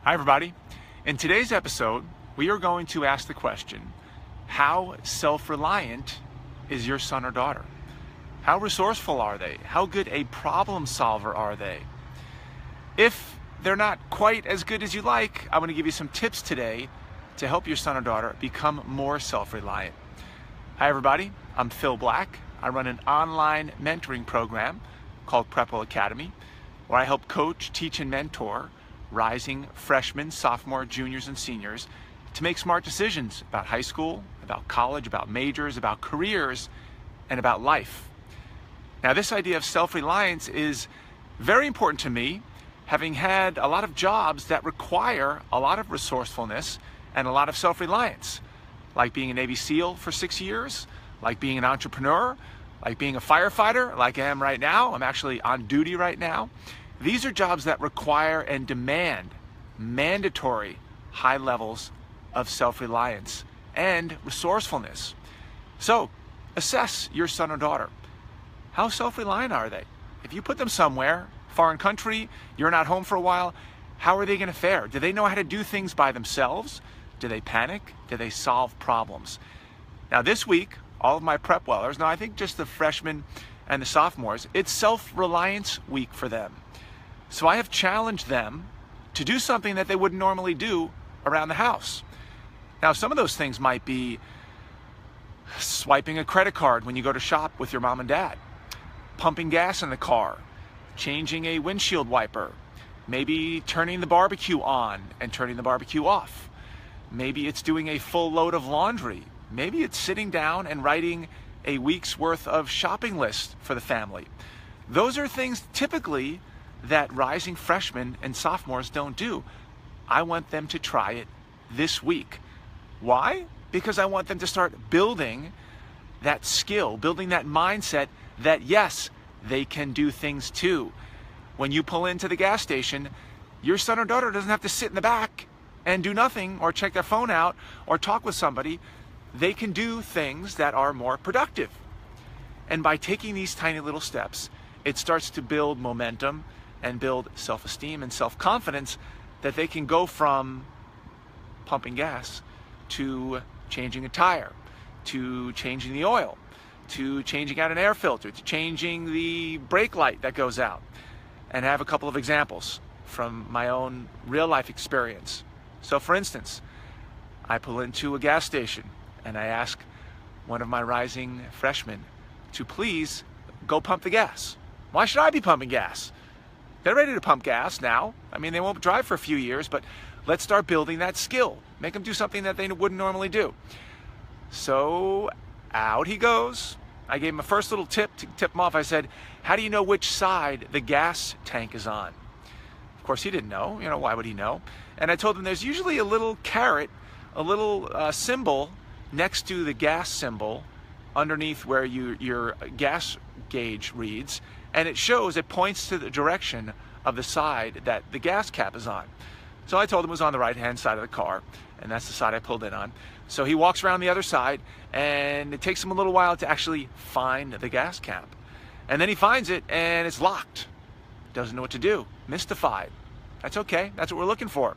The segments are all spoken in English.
Hi everybody. In today's episode, we are going to ask the question, how self-reliant is your son or daughter? How resourceful are they? How good a problem solver are they? If they're not quite as good as you like, I'm going to give you some tips today to help your son or daughter become more self-reliant. Hi everybody, I'm Phil Black. I run an online mentoring program called PrepWell Academy, where I help coach, teach, and mentor rising freshmen, sophomore, juniors, and seniors to make smart decisions about high school, about college, about majors, about careers, and about life. Now, this idea of self-reliance is very important to me, having had a lot of jobs that require a lot of resourcefulness and a lot of self-reliance, like being a Navy SEAL for 6 years, like being an entrepreneur, like being a firefighter, like I am right now. I'm actually on duty right now. These are jobs that require and demand mandatory high levels of self-reliance and resourcefulness. So, assess your son or daughter. How self-reliant are they? If you put them somewhere, foreign country, you're not home for a while, how are they going to fare? Do they know how to do things by themselves? Do they panic? Do they solve problems? Now this week, all of my PrepWellers, now I think just the freshmen and the sophomores, it's self-reliance week for them. So I have challenged them to do something that they wouldn't normally do around the house. Now, some of those things might be swiping a credit card when you go to shop with your mom and dad, pumping gas in the car, changing a windshield wiper, maybe turning the barbecue on and turning the barbecue off. Maybe it's doing a full load of laundry. Maybe it's sitting down and writing a week's worth of shopping list for the family. Those are things typically that rising freshmen and sophomores don't do. I want them to try it this week. Why? Because I want them to start building that skill, building that mindset that yes, they can do things too. When you pull into the gas station, your son or daughter doesn't have to sit in the back and do nothing or check their phone out or talk with somebody. They can do things that are more productive. And by taking these tiny little steps, it starts to build momentum and build self-esteem and self-confidence that they can go from pumping gas to changing a tire, to changing the oil, to changing out an air filter, to changing the brake light that goes out. And I have a couple of examples from my own real life experience. So for instance, I pull into a gas station and I ask one of my rising freshmen to please go pump the gas. Why should I be pumping gas? They're ready to pump gas now. I mean, they won't drive for a few years, but let's start building that skill. Make them do something that they wouldn't normally do. So out he goes. I gave him a first little tip to tip him off. I said, how do you know which side the gas tank is on? Of course, he didn't know. You know, why would he know? And I told him there's usually a little caret, a little symbol next to the gas symbol underneath where your gas gauge reads, and it points to the direction of the side that the gas cap is on. So I told him it was on the right-hand side of the car, and that's the side I pulled in on. So he walks around the other side, and it takes him a little while to actually find the gas cap. And then he finds it, and it's locked. Doesn't know what to do. Mystified. That's okay. That's what we're looking for.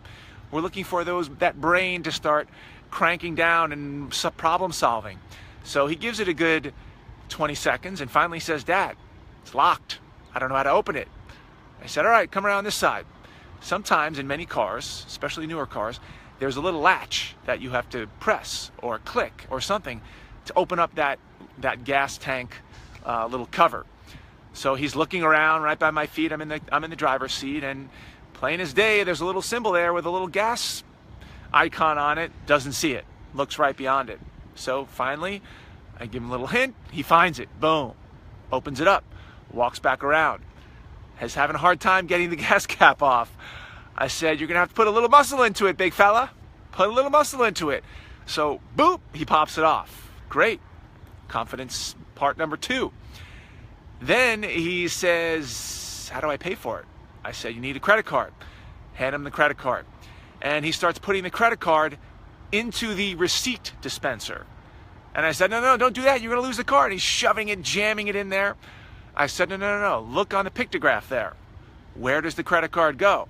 We're looking for that brain to start cranking down and problem solving. So he gives it a good 20 seconds and finally says, Dad, it's locked. I don't know how to open it. I said, all right, come around this side. Sometimes in many cars, especially newer cars, there's a little latch that you have to press or click or something to open up that gas tank little cover. So he's looking around right by my feet. I'm in the driver's seat, and plain as day, there's a little symbol there with a little gas icon on it. Doesn't see it. Looks right beyond it. So finally, I give him a little hint. He finds it. Boom. Opens it up. Walks back around. Is having a hard time getting the gas cap off. I said, you're going to have to put a little muscle into it, big fella. Put a little muscle into it. So, boop, he pops it off. Great. Confidence part number 2. Then he says, how do I pay for it? I said, you need a credit card. Hand him the credit card. And he starts putting the credit card into the receipt dispenser. And I said, no, don't do that. You're going to lose the card. He's shoving it, jamming it in there. I said, no. Look on the pictograph there. Where does the credit card go?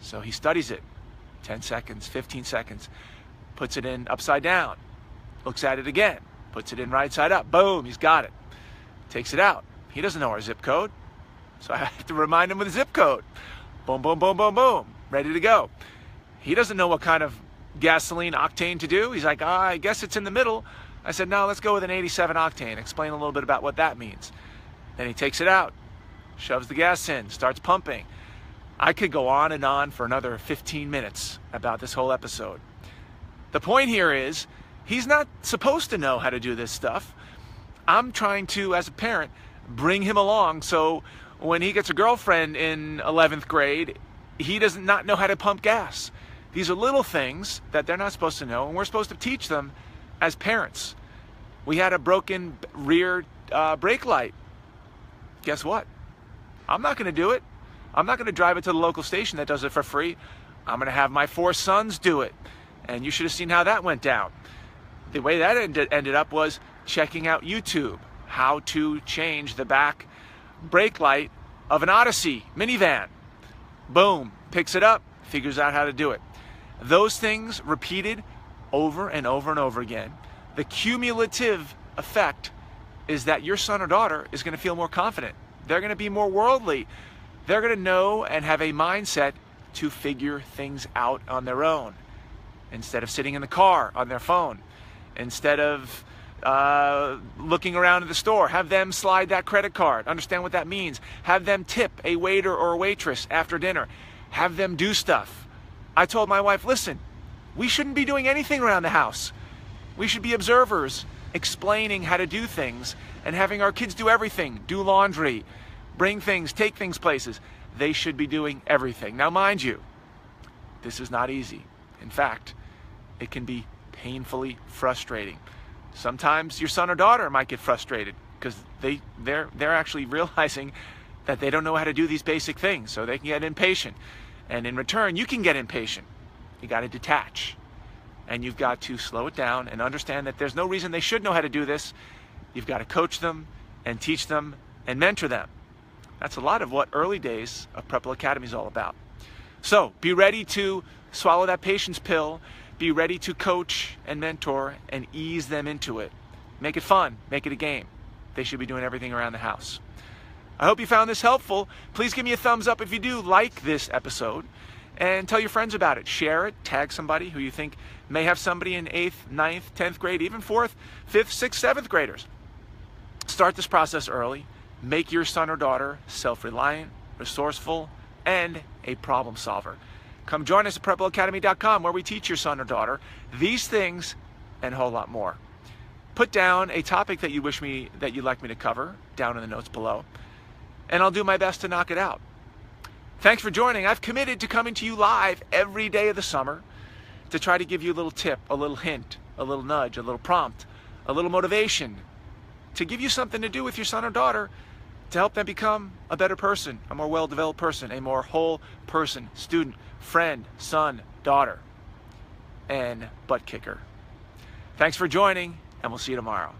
So he studies it. 10 seconds, 15 seconds, puts it in upside down, looks at it again, puts it in right side up, boom, he's got it. Takes it out. He doesn't know our zip code, so I have to remind him with the zip code. Boom, boom, boom, boom, boom, ready to go. He doesn't know what kind of gasoline octane to do. He's like, I guess it's in the middle. I said, no, let's go with an 87 octane. Explain a little bit about what that means. Then he takes it out, shoves the gas in, starts pumping. I could go on and on for another 15 minutes about this whole episode. The point here is, he's not supposed to know how to do this stuff. I'm trying to, as a parent, bring him along so when he gets a girlfriend in 11th grade, he does not know how to pump gas. These are little things that they're not supposed to know, and we're supposed to teach them as parents. We had a broken rear brake light. Guess what? I'm not going to do it. I'm not going to drive it to the local station that does it for free. I'm going to have my 4 sons do it. And you should have seen how that went down. The way that ended up was checking out YouTube, how to change the back brake light of an Odyssey minivan. Boom, picks it up, figures out how to do it. Those things repeated over and over and over again. The cumulative effect is that your son or daughter is going to feel more confident. They're going to be more worldly. They're going to know and have a mindset to figure things out on their own, instead of sitting in the car on their phone, instead of looking around in the store. Have them slide that credit card, understand what that means. Have them tip a waiter or a waitress after dinner. Have them do stuff. I told my wife, listen, we shouldn't be doing anything around the house. We should be observers, explaining how to do things, and having our kids do everything. Do laundry, bring things, take things places. They should be doing everything. Now, mind you, this is not easy. In fact, it can be painfully frustrating. Sometimes your son or daughter might get frustrated because they're actually realizing that they don't know how to do these basic things, so they can get impatient. And in return, you can get impatient. You got to detach. And you've got to slow it down and understand that there's no reason they should know how to do this. You've got to coach them and teach them and mentor them. That's a lot of what early days of PrepWell Academy is all about. So be ready to swallow that patience pill. Be ready to coach and mentor and ease them into it. Make it fun. Make it a game. They should be doing everything around the house. I hope you found this helpful. Please give me a thumbs up if you do like this episode, and tell your friends about it. Share it. Tag somebody who you think may have somebody in 8th, 9th, 10th grade, even 4th, 5th, 6th, 7th graders. Start this process early. Make your son or daughter self-reliant, resourceful, and a problem solver. Come join us at PrepWellAcademy.com, where we teach your son or daughter these things and a whole lot more. Put down a topic that you'd like me to cover down in the notes below, and I'll do my best to knock it out. Thanks for joining. I've committed to coming to you live every day of the summer to try to give you a little tip, a little hint, a little nudge, a little prompt, a little motivation, to give you something to do with your son or daughter to help them become a better person, a more well-developed person, a more whole person, student, friend, son, daughter, and butt kicker. Thanks for joining, and we'll see you tomorrow.